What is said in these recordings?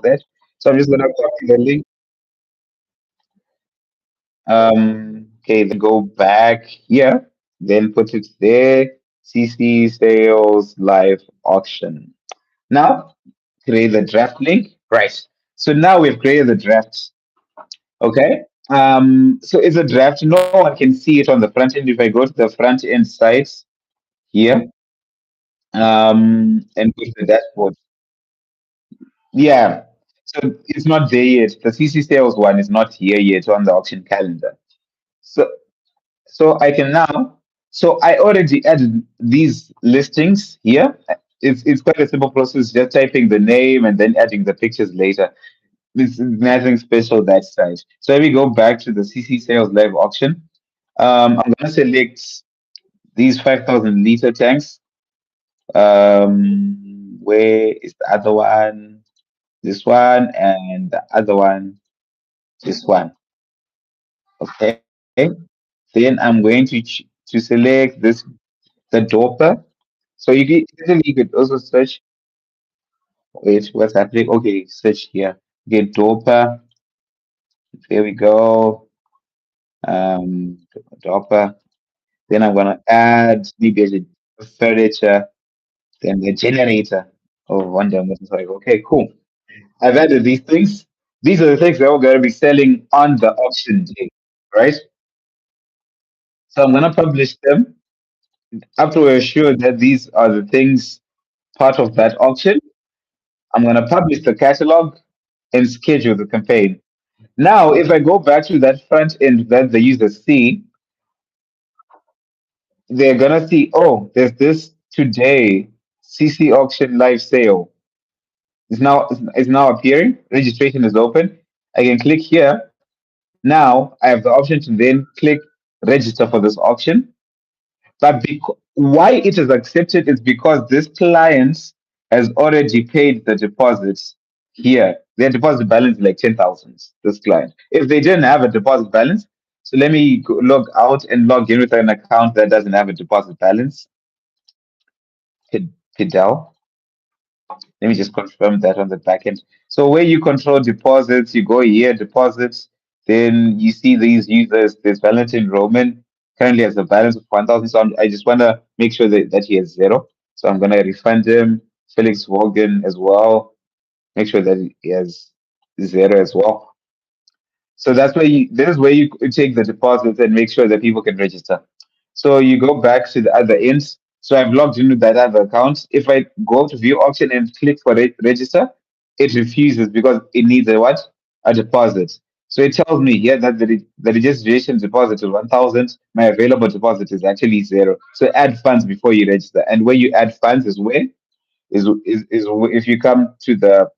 that. So I'm just gonna copy the link. Okay, then go back here, then put it there. CC sales live auction. Now create the draft link. Right. So now we've created the draft. Okay. So it's a draft. No one can see it on the front end. If I go to the front end site here, and go to the dashboard. Yeah. So it's not there yet. The CC sales one is not here yet on the auction calendar. So so I can now. So I already added these listings here. It's quite a simple process, just typing the name and then adding the pictures later. There's nothing special that side. So if we go back to the CC sales live auction, I'm gonna select these 5,000 liter tanks. Where is the other one? This one and the other one, this one. Okay. Then I'm going to select this, the Doper. So you could also search. Wait, what's happening? Okay, search here. Get Doper. There we go. Doper. Then I'm gonna add maybe a furniture. Then the generator. Oh, wonder. Like, okay, cool. I've added these things. These are the things that we're going to be selling on the auction day, right? So I'm going to publish them after we're sure that these are the things part of that auction. I'm going to publish the catalog and schedule the campaign. Now, if I go back to that front end that the users see, they're going to see, oh, there's this today CC auction live sale. It's now appearing. Registration is open. I can click here. Now I have the option to then click register for this auction. But why it is accepted is because this client has already paid the deposits here. Their deposit balance is like 10,000. This client, if they didn't have a deposit balance, so let me log out and log in with an account that doesn't have a deposit balance. Fidel. Let me just confirm that on the back end. So where you control deposits, you go here, deposits, then you see these users. There's Valentin Roman currently has a balance of 1,000. So I just want to make sure that he has zero. So I'm going to refund him. Felix Wogan as well. Make sure that he has zero as well. So this is where you take the deposits and make sure that people can register. So you go back to the other ends. So I've logged into that other account. If I go to view auction and click for register, it refuses because it needs a what? A deposit. So it tells me here that the registration deposit is 1,000. My available deposit is actually zero. So add funds before you register. And where you add funds is where is if you come to the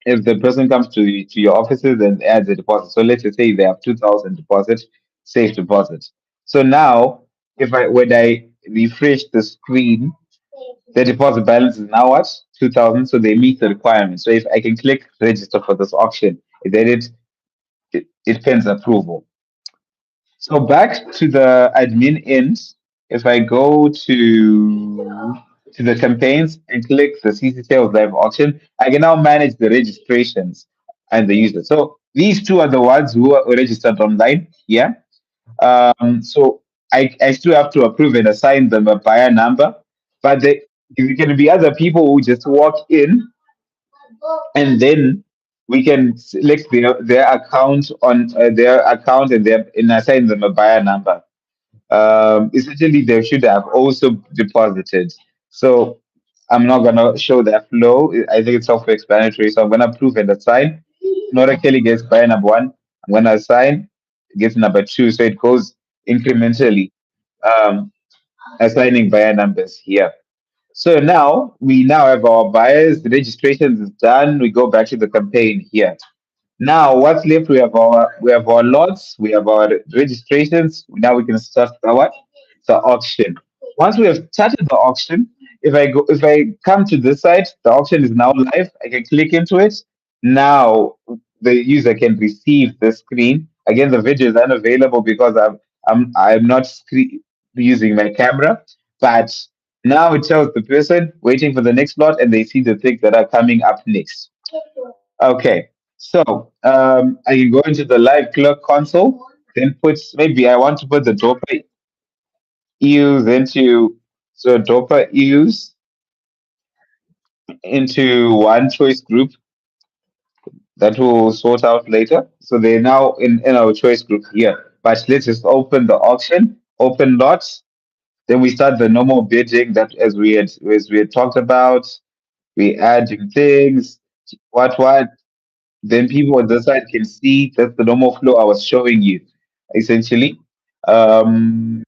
if the person comes to your offices and adds a deposit. So let's just say they have 2,000 deposit, safe deposit. So now, if I when I refresh the screen, the deposit balance is now what 2,000. So they meet the requirement. So if I can click register for this auction, then it pins approval. So back to the admin end, if I go to the campaigns and click the CC Sales Live auction, I can now manage the registrations and the users. So these two are the ones who are registered online. Yeah. So I still have to approve and assign them a buyer number, but there can be other people who just walk in and then we can select their account on their account and assign them a buyer number. Essentially they should have also deposited. So I'm not gonna show that flow. I think it's self-explanatory. So I'm gonna approve and assign. Nora Kelly gets buyer number one. I'm gonna assign, gets number two. So it goes incrementally, um, assigning buyer numbers here. So now we now have our buyers. The registrations is done. We go back to the campaign here. Now, what's left? We have our lots, we have our registrations. Now we can start the auction. Once we have started the auction, if I come to this site, the auction is now live. I can click into it. Now the user can receive the screen. Again, the video is unavailable because I'm not using my camera, but now it shows the person waiting for the next lot, and they see the things that are coming up next. Okay. So I can go into the live clock console, then put maybe I want to put the Dopa EUs into so Dopa EUs into one choice group that will sort out later. So they're now in our choice group here. But let's just open the auction, open lots. Then we start the normal bidding that as we had talked about. We adding things, what. Then people on the side can see that's the normal flow I was showing you, essentially. Um,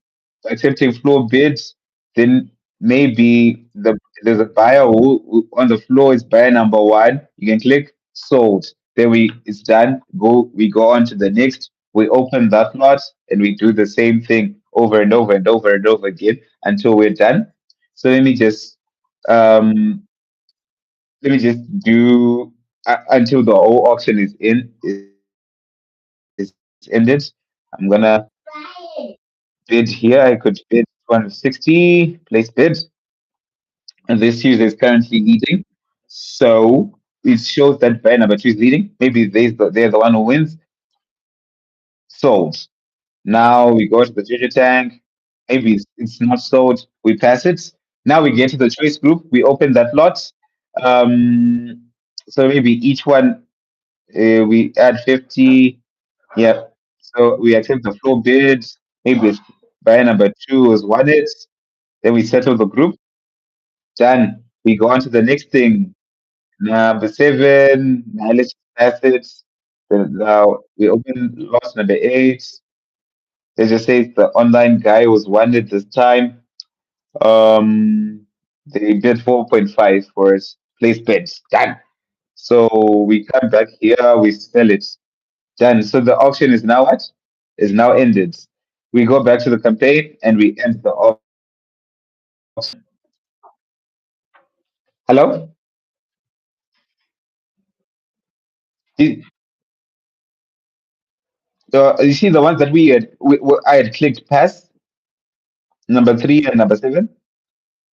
Accepting floor bids, then maybe there's a buyer who on the floor is buyer number one. You can click sold. Then it's done. We go on to the next. We open that lot and we do the same thing over and over and over and over again until we're done. So um let me just do until the whole auction is ended. I'm gonna bid here. I could bid 260, place bid, and this user is currently leading. So it shows that buyer number two is leading. Maybe they're the one who wins. Sold. Now we go to the treasure tank. Maybe it's not sold. We pass it. Now we get to the choice group. We open that lot. Um, so maybe each one we add 50. Yeah. So we accept the floor bid. Maybe buyer number two was won it. Then we settle the group. Done. We go on to the next thing. Number seven. Now let's pass it. Then now we open lot number eight. Let's just say the online guy was won it this time. Um, they bid 4.5 for it. Place bets. Done. So we come back here. We sell it. Done. So the auction is now what? Is now ended. We go back to the campaign and we end the auction. Hello? You, you see the ones that I had clicked past, number three and number seven,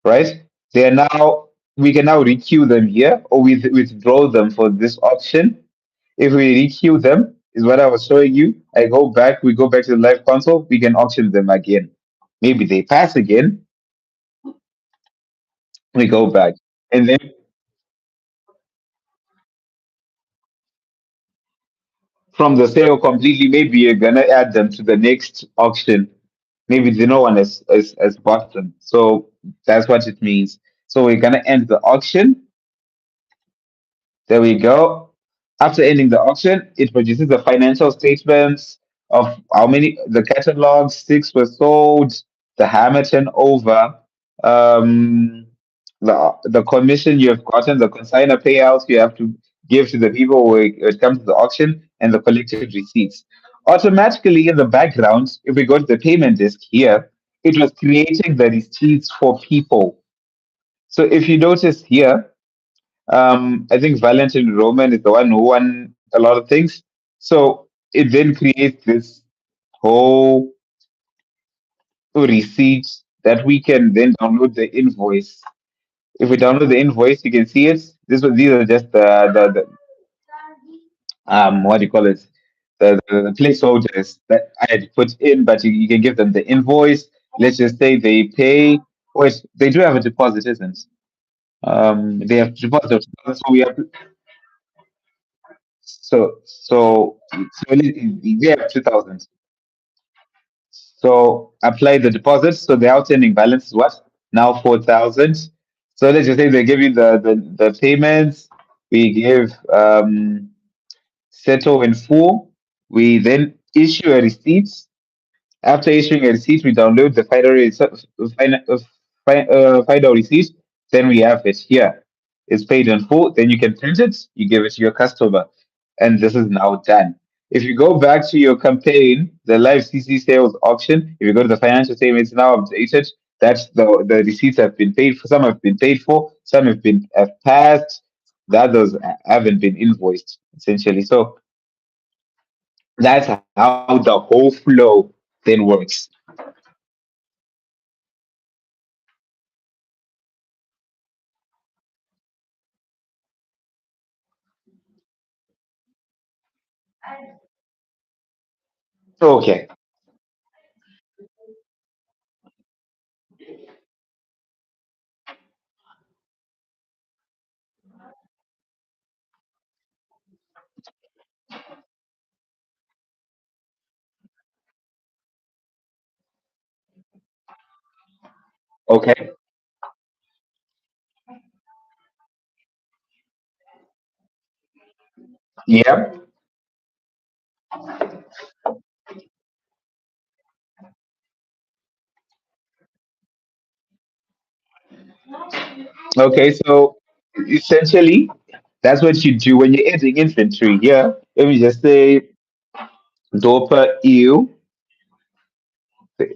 right? They are now, we can now requeue them here or withdraw them for this auction. If we requeue them, is what I was showing you. We go back to the live console, we can auction them again. Maybe they pass again, we go back. And then from the sale completely, maybe you're gonna add them to the next auction. Maybe no one has bought them. So that's what it means. So we're gonna end the auction. There we go. After ending the auction, it produces the financial statements of how many the catalogs, six were sold, the hammer turnover, um, the commission you have gotten, the consignor payouts you have to give to the people when it comes to the auction, and the collected receipts. Automatically in the background, if we go to the payment desk here, it was creating the receipts for people. So if you notice here, I think Valentin Roman is the one who won a lot of things. So it then creates this whole receipt that we can then download the invoice. If we download the invoice, you can see it. These are just the what do you call it? The placeholders that I had put in, but you can give them the invoice. Let's just say they pay. Wait, they do have a deposit, isn't? They have deposit. So we have 2,000. So apply the deposit. So the outstanding balance is what? Now 4,000. So let's just say they give you the payments. We give settle in full. We then issue a receipt. After issuing a receipt, we download the final receipt. Then we have it here. It's paid in full. Then you can print it. You give it to your customer, and this is now done. If you go back to your campaign, the live CC sales auction, if you go to the financial statements now updated, that's the receipts have been paid for. Some have been paid for. Some have passed. The others haven't been invoiced essentially. So that's how the whole flow then works. Okay. Okay. Yeah. Okay. So essentially, that's what you do when you're adding infantry. Yeah. Let me just say Dopa EU.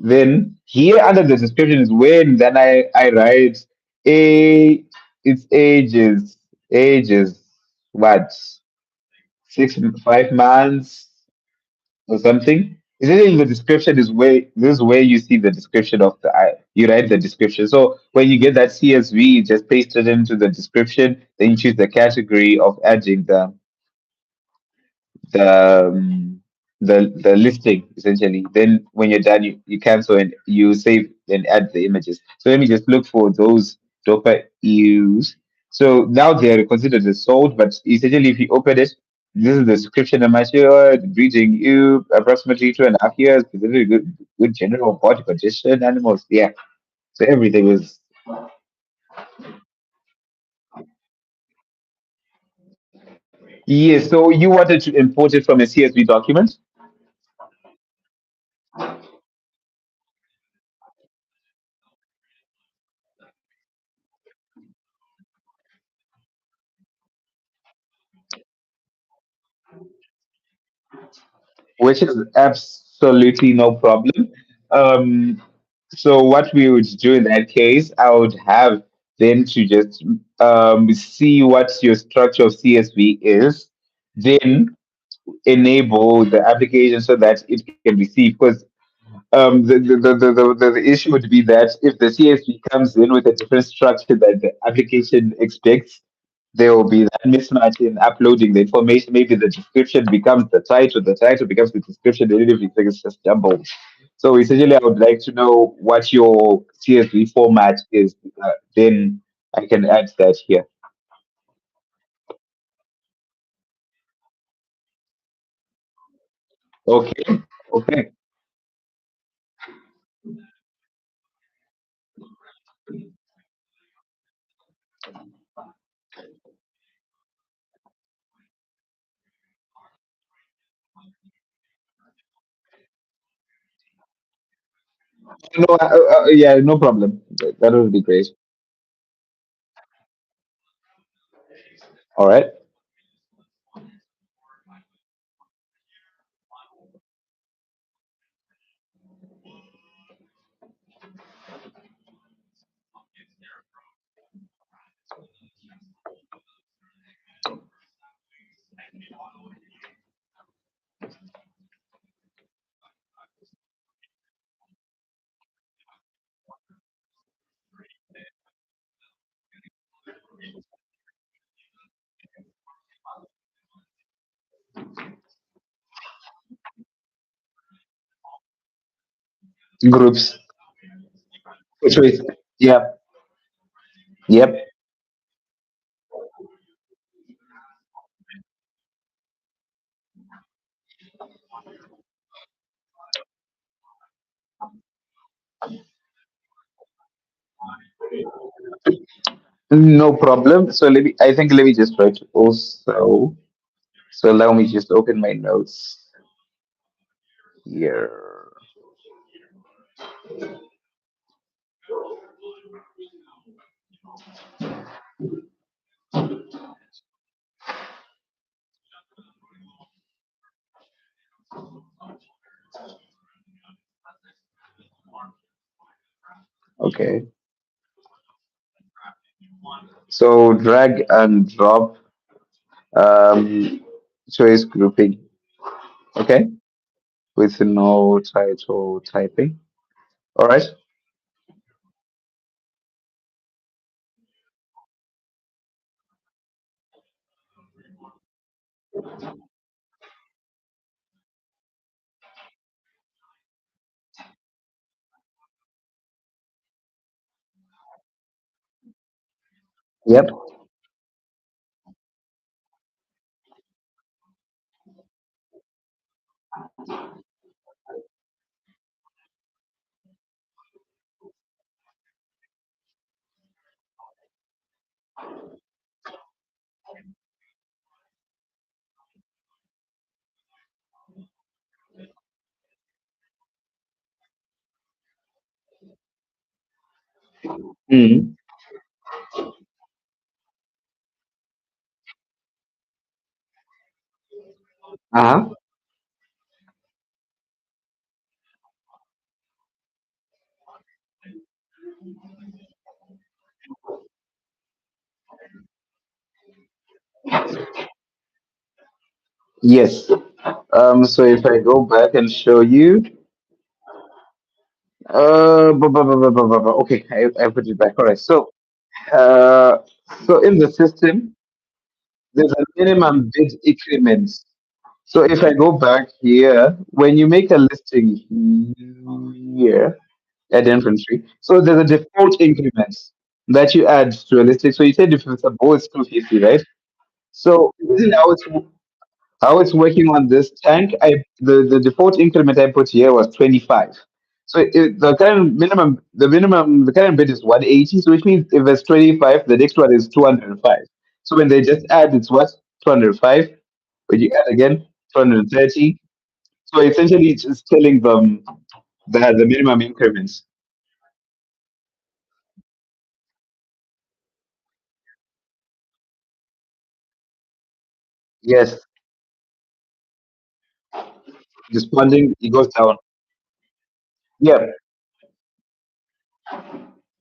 Then here under the description is when then I write a its ages what 5 months or something. Essentially, the description is where this is where you see the description of the you write the description. So when you get that CSV, you just paste it into the description. Then you choose the category of adding the listing essentially. Then when you're done, you cancel and you save and add the images. So let me just look for those Dopa EUs. So now they're considered as sold, but essentially if you open it, this is the description of my shirt, breeding you approximately 2.5 years, very good general body condition, animals. Yeah. So everything was yes. So you wanted to import it from a CSV document, which is absolutely no problem. Um, so what we would do in that case, I would have then to just see what your structure of CSV is, then enable the application so that it can receive. Because the issue would be that if the CSV comes in with a different structure that the application expects, there will be that mismatch in uploading the information. Maybe the description becomes the title becomes the description, and everything is just jumbled. So essentially, I would like to know what your CSV format is. Then I can add that here. Okay. Okay. No, yeah, no problem. That would be great. All right. Groups. Which way? Yeah. Yep. No problem. So I think let me just try to also. So allow me just open my notes here. Okay. So drag and drop um, choice grouping. Okay. With no title typing. All right. Yep. Mm. Uh-huh. Yes. So if I go back and show you, okay, I put it back. All right. Uh, so in the system, there's a minimum bid increment. So if I go back here, when you make a listing here at infantry, so there's a default increment that you add to a listing. So you said if it's a bow, it's 250, right? So this is how it's working on this tank. The default increment I put here was 25. So the current bid is 180. So which means if it's 25, the next one is 205. So when they just add, it's what 205. When you add again, 230. So essentially, it's just telling them the minimum increments. Yes, responding, it goes down.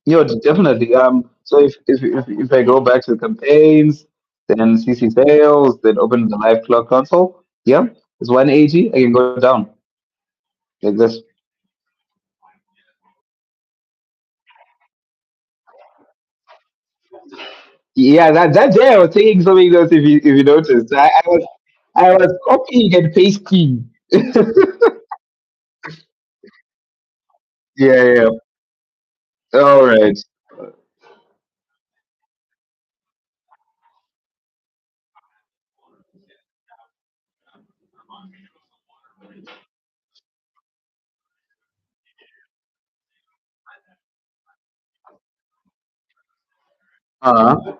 Yeah, definitely. So if I go back to the campaigns, then CC sales, then open the live clock console. Yeah, it's 180. I can go down like this. Yeah, that day I was saying something else. If you noticed, I was copying and pasting. Yeah, yeah. All right. Uh-huh.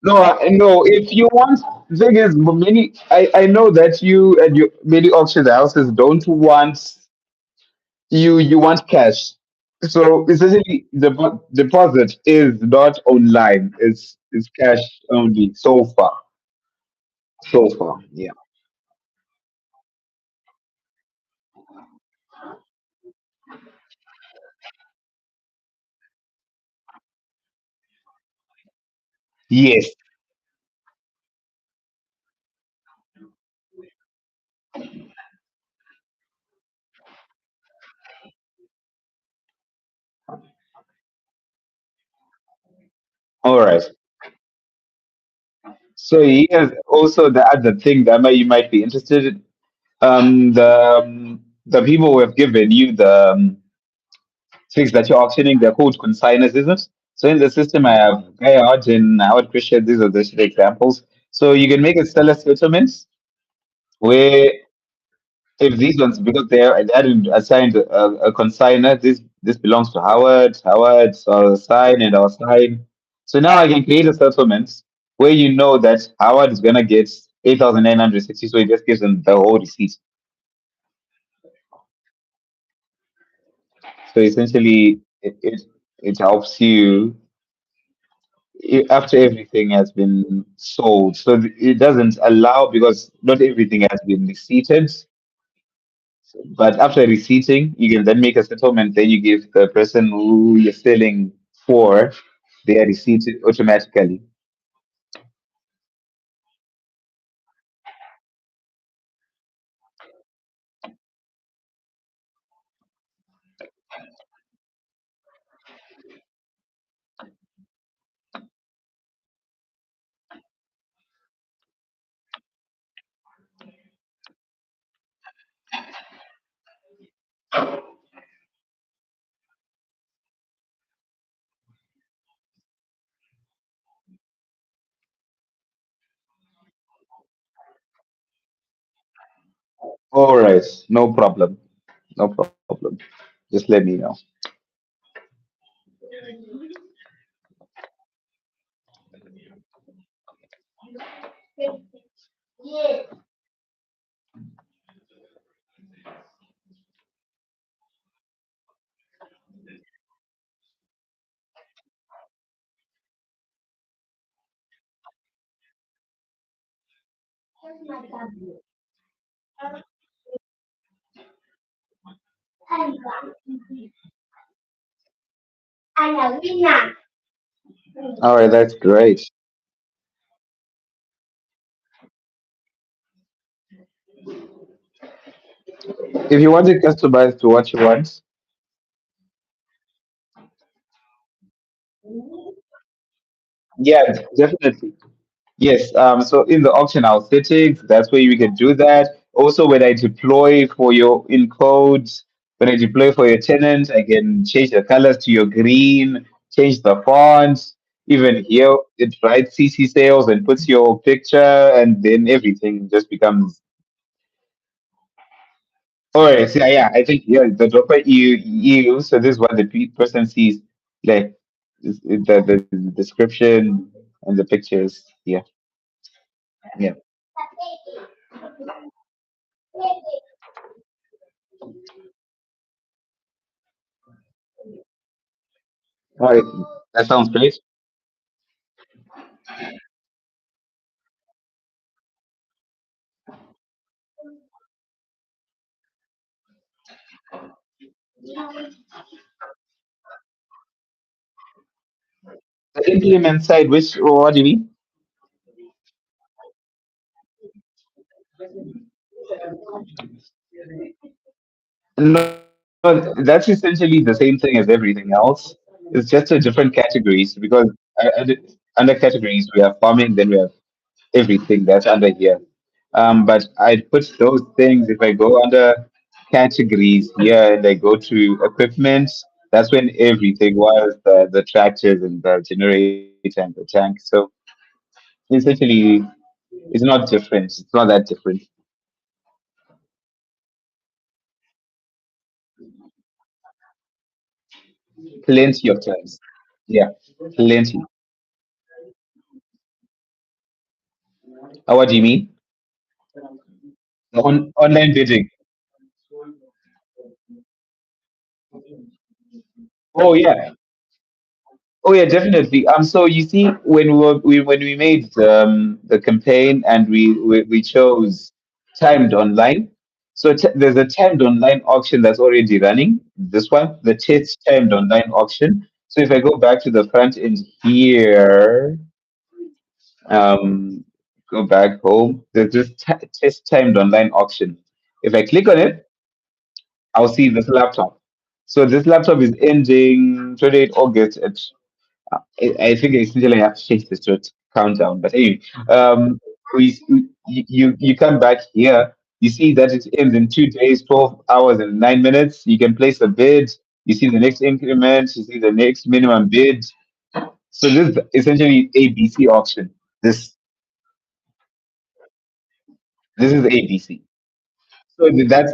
No, no. If you want, thing is, many. I know that you and you many auction houses don't want you want cash. So essentially, the deposit is not online. It's cash only so far. So far, yeah. Yes. All right. So here's also the other thing that you might be interested in. The people who have given you the things that you're auctioning, they're called consigners, isn't it? So in the system, I have Gayard and Howard Christian. These are the examples. So you can make a seller settlements where if these ones, because they hadn't assigned a consigner, this belongs to Howard. Howard's our sign and our sign. So now I can create a settlement where you know that Howard is gonna get 8,960. So it just gives them the whole receipt. So essentially, it helps you after everything has been sold. So it doesn't allow because not everything has been receipted. But after receipting, you can then make a settlement. Then you give the person who you're selling for their receipt automatically. All right, no problem. No problem. Just let me know. All right, that's great. If you want it customized to what you want, yeah, definitely. Yes. So in the option house settings, that's where you can do that. Also, when I deploy for your encodes, when I deploy for your tenant, I can change the colors to your green, change the fonts. Even here, it writes CC sales and puts your picture, and then everything just becomes. Oh, yes, yeah, yeah. I think yeah, the dropper you use. So this is what the person sees, like the description and the pictures. Yeah, yeah. All right, that sounds great. The implement side, which what do you mean? No, no, that's essentially the same thing as everything else. It's just a different categories because under categories we have farming, then we have everything that's under here. But I put those things if I go under categories here and I go to equipment. That's when everything was the tractors and the generator and the tank. So essentially, it's not different. It's not that different. Plenty of times. Yeah, plenty. What do you mean? Online bidding. Oh yeah. Oh yeah, definitely. So you see, when when we made the campaign and we chose timed online. So there's a timed online auction that's already running. This one, the test timed online auction. So if I go back to the front end here, um, go back home. There's this test timed online auction. If I click on it, I'll see this laptop. So this laptop is ending 28 August at I think essentially I have to change this to a countdown. But anyway, you come back here, you see that it ends in 2 days, 12 hours and 9 minutes. You can place a bid. You see the next increment. You see the next minimum bid. So this is essentially ABC auction. This this is ABC. So that's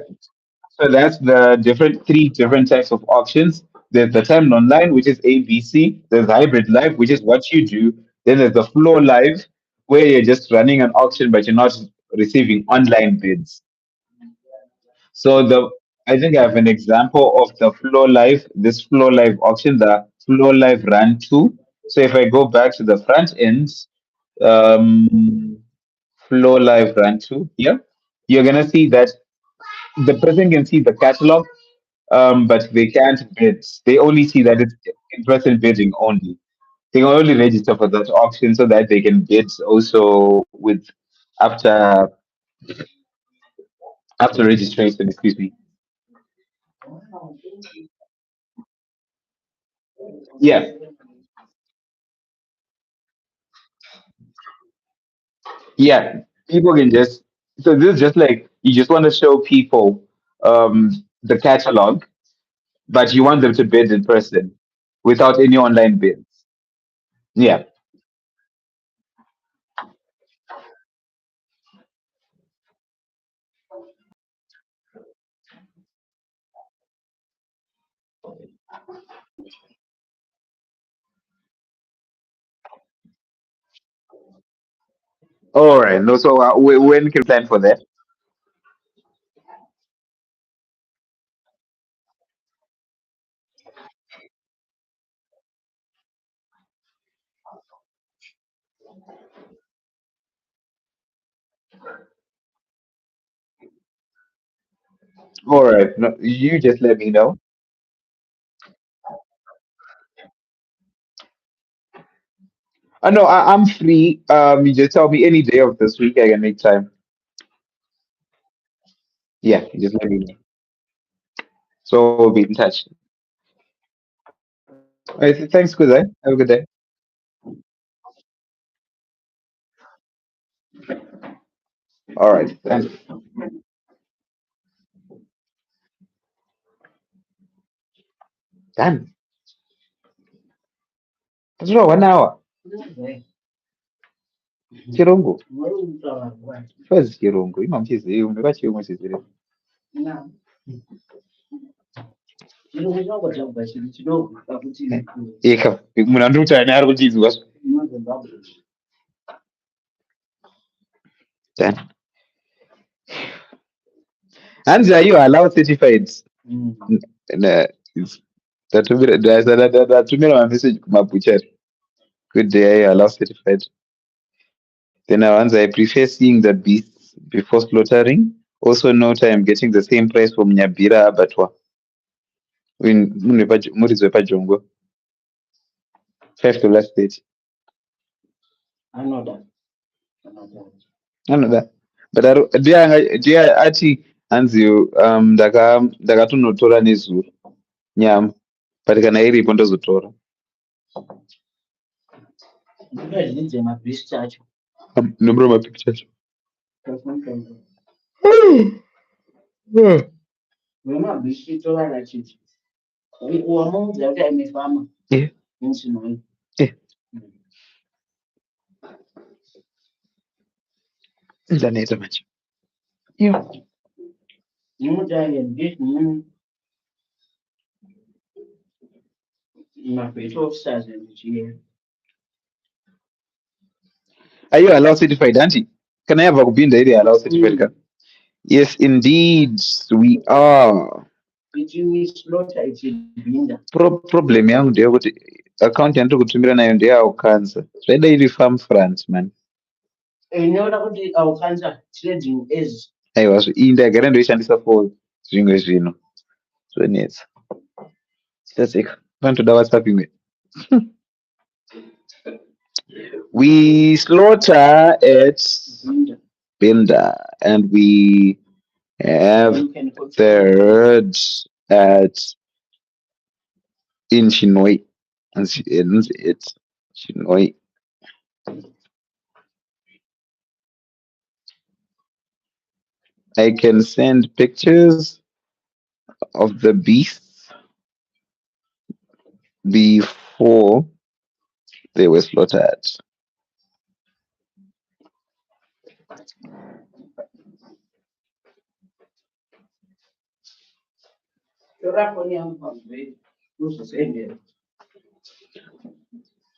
So that's the different three different types of auctions. There's the time online, which is ABC. There's hybrid live, which is what you do. Then there's the flow live, where you're just running an auction, but you're not receiving online bids. So the I think I have an example of the flow live, this flow live auction, the flow live run two. So if I go back to the front end, um, flow live run two here, you're gonna see that the person can see the catalog, but they can't bid. They only see that it's in-person bidding only. They can only register for that auction so that they can bid also with after after registration. Excuse me. Yeah, yeah. People can just so this is just like you just want to show people. the catalog, but you want them to bid in person without any online bids. Yeah. All right. No, so when can we plan for that? All right. No, you just let me know. No, I'm free. You just tell me any day of this week. I can make time. Yeah, you just let me know. So we'll be in touch. All right. Thanks, good day. Have a good day. All right. Thanks. Done. That's not 1 hour. Chirungu. First Chirungu. Imam chizungu. What Chirungu chizungu? Eka. Munhu kuti ani ari kuchidzwa. Done. Hanzi, are you allowed certified? Nah, ndatumira mamessage kumabhuchari. Good day, are you allowed certified? Then I prefer seeing the beasts before slaughtering. Also note I am getting the same price from Nyabira Abattoir. Muridzi wepaJongo. $5 30. Anoda. But ndiye ati hanzi ndakatonotora nezuro nyama. But kana iripo ndozotora. Nomero mapicture. Yeah. Yeah. Ndaneta manje. Yeah. Are you allowed certified, auntie? Can I have a bin area allowed certified? Yes, indeed, we are. Problem yangu ndeyekuti account yandiri kutumira nayo ndeyaukanza zvaida iri farm front man. Aiwa iyi ndagara ndoishandisa for zvimwe zvinhu zvonetsa. Chitaseka panotoda whatsapp imwe. We slaughter at Binda and we have the herd at in Chinoi. And it's Chinoi. I can send pictures of the beasts before they were slaughtered.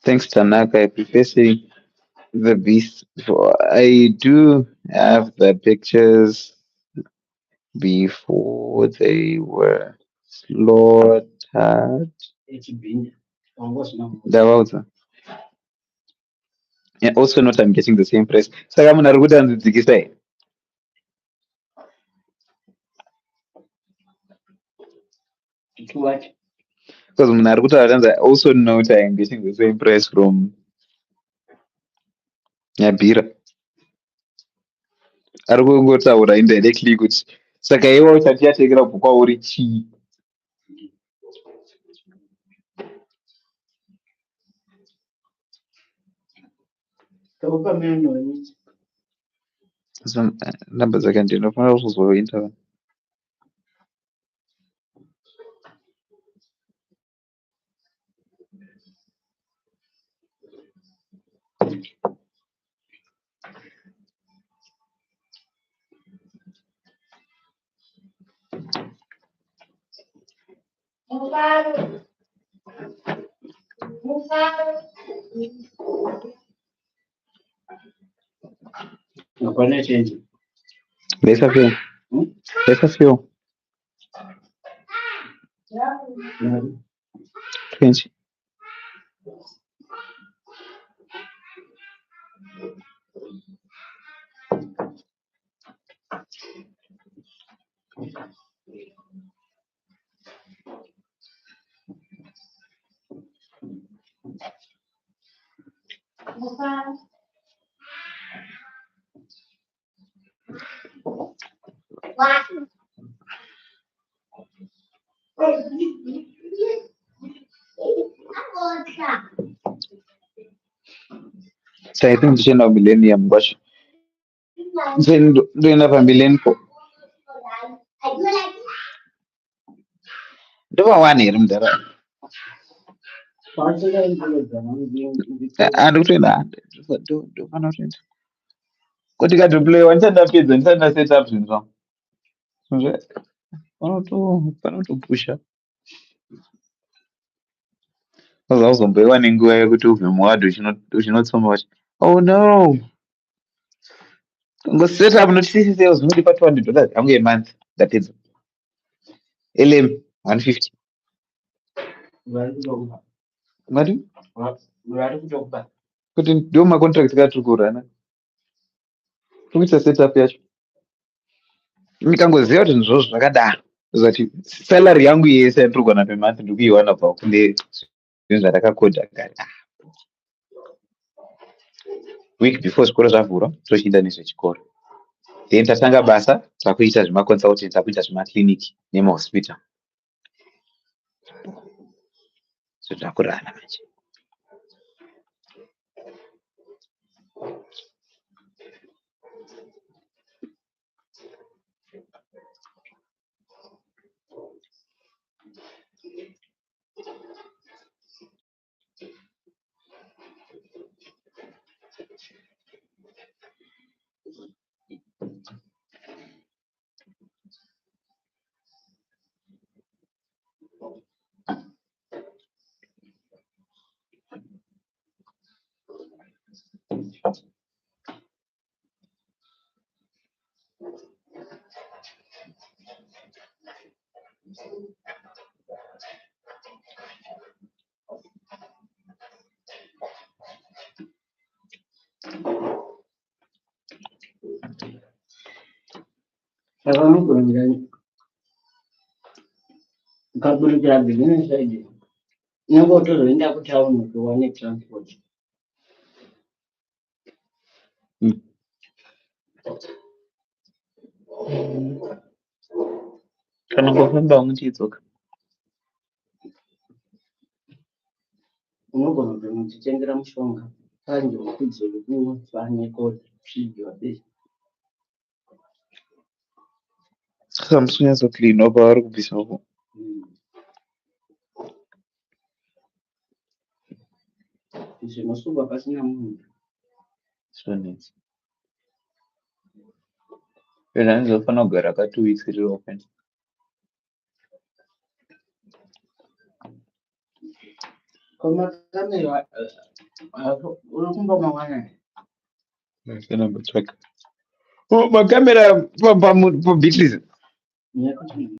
Thanks, Tanaka. I prefer seeing the beasts before. I do have the pictures before they were slaughtered. Ndavauza. Yeah, also not I'm getting the same price. Saka munhu ari kuti andidzikisa here. Because munhu ari kutaura kuti I also note I am getting the same price from Nyabira. Ari kungotaura indirectly kuti saka iwe uchati yatengera bhuku uri chii. Namba dzake ndinofanira kuzoinda. Napana change. Let's have you. Let's have you. Change. So I think the of millennium, but then doing up a millennium. Do I want him there? I don't know. Do I not? What you got to play one set of kids and send us set up in song. One to push up. I was also be one in go able to him. Why do you not so much? Oh no. Go set up not see sales. No department to that. I'm getting month. That is LM 150. Madam, couldn't do my contract got to go rana. Which a set up yacho. Mikangoziva kuti ndizvo zvakadaro zati salary yangu yese yatiri kuwana pemonth ndikuiwana kubva kune zvinhu zvandakakodha kare. Week before zvikoro zvavhurwa tochiinda nezvechikoro, then tatanga basa takuita zvemaconsultant, takuita zvemaclinic nemahospital. So zvakurana manje. Kabla begini saidi. Nyambo to enda kutaona kuone transport. Kana ngofamba unchidzoka. Unogona kuchitengera mushonga kanje kudzele kufanye kode zvidyo be. Samsung so clean up vari kubvisa uko. Zvinosuka pasina munhu. Zvonetsa. Pena ndinofanira kugara ka 2 weeks riri open. Koma kamera unokumba mwana. Sina mbotsweka. Oh, makamera pa Beatles. Nyakuti